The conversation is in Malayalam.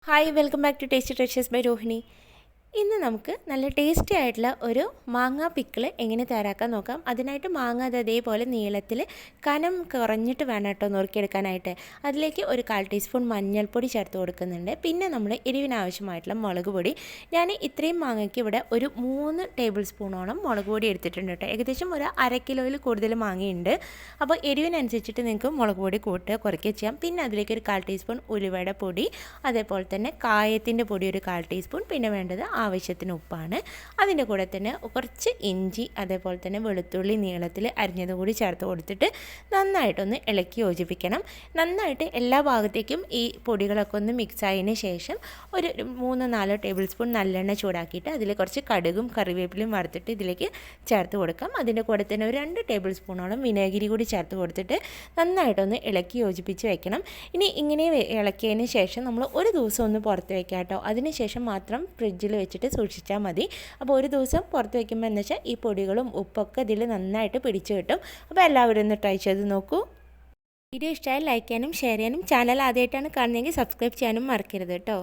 Hi welcome back to Tasty Treasures by Rohini. ഇന്ന് നമുക്ക് നല്ല ടേസ്റ്റി ആയിട്ടുള്ള ഒരു മാങ്ങ പിക്കിൾ എങ്ങനെ തയ്യാറാക്കാൻ നോക്കാം. അതിനായിട്ട് മാങ്ങ അതേപോലെ നീളത്തിൽ കനം കുറഞ്ഞിട്ട് വേണം കേട്ടോ നുറുക്കിയെടുക്കാനായിട്ട്. അതിലേക്ക് ഒരു 1/4 ടീസ്പൂൺ മഞ്ഞൾപ്പൊടി ചേർത്ത് കൊടുക്കുന്നുണ്ട്. പിന്നെ നമ്മൾ എരിവിനാവശ്യമായിട്ടുള്ള മുളക് പൊടി. ഞാൻ ഇത്രയും മാങ്ങയ്ക്ക് ഇവിടെ ഒരു 3 ടേബിൾ സ്പൂണോളം മുളക് പൊടി എടുത്തിട്ടുണ്ട് കേട്ടോ. ഏകദേശം ഒരു 1/2 കിലോയിൽ കൂടുതൽ മാങ്ങയുണ്ട്. അപ്പോൾ എരിവിനനുസരിച്ചിട്ട് നിങ്ങൾക്ക് മുളക് പൊടി കൂട്ടുക കുറയ്ക്കുക ചെയ്യാം. പിന്നെ അതിലേക്ക് ഒരു 1/4 ടീസ്പൂൺ ഉലുവയുടെ പൊടി, അതേപോലെ തന്നെ കായത്തിൻ്റെ പൊടി ഒരു 1/4 ടീസ്പൂൺ, പിന്നെ വേണ്ടത് ആവശ്യത്തിന് ഉപ്പാണ്. അതിൻ്റെ കൂടെ തന്നെ കുറച്ച് ഇഞ്ചി, അതേപോലെ തന്നെ വെളുത്തുള്ളി നീളത്തിൽ അരിഞ്ഞത് കൂടി ചേർത്ത് കൊടുത്തിട്ട് നന്നായിട്ടൊന്ന് ഇളക്കി യോജിപ്പിക്കണം. നന്നായിട്ട് എല്ലാ ഭാഗത്തേക്കും ഈ പൊടികളൊക്കെ ഒന്ന് മിക്സ് ആയതിന് ശേഷം ഒരു 3-4 ടേബിൾ സ്പൂൺ നല്ലെണ്ണ ചൂടാക്കിയിട്ട് അതിൽ കുറച്ച് കടുകും കറിവേപ്പിലയും വറുത്തിട്ട് ഇതിലേക്ക് ചേർത്ത് കൊടുക്കാം. അതിൻ്റെ കൂടെ തന്നെ ഒരു 2 ടേബിൾ സ്പൂണോളം വിനാഗിരി കൂടി ചേർത്ത് കൊടുത്തിട്ട് നന്നായിട്ടൊന്ന് ഇളക്കി യോജിപ്പിച്ച് വെക്കണം. ഇനി ഇങ്ങനെ ഇളക്കിയതിന് ശേഷം നമ്മൾ ഒരു ദിവസം ഒന്ന് പുറത്ത് വയ്ക്കാം കേട്ടോ. അതിന് ശേഷം മാത്രം ഫ്രിഡ്ജിൽ വെച്ചിട്ട് സൂക്ഷിച്ചാൽ മതി. അപ്പോൾ ഒരു ദിവസം പുറത്ത് വയ്ക്കുമ്പോൾ എന്ന് വെച്ചാൽ ഈ പൊടികളും ഉപ്പൊക്കെ ഇതിൽ നന്നായിട്ട് പിടിച്ചു കിട്ടും. അപ്പോൾ എല്ലാവരും ഒന്ന് ട്രൈ ചെയ്ത് നോക്കൂ. വീഡിയോ ഇഷ്ടമായി ലൈക്ക് ചെയ്യാനും ഷെയർ ചെയ്യാനും, ചാനൽ ആദ്യമായിട്ടാണ് കാണുന്നതെങ്കിൽ സബ്സ്ക്രൈബ് ചെയ്യാനും മറക്കരുത് കേട്ടോ.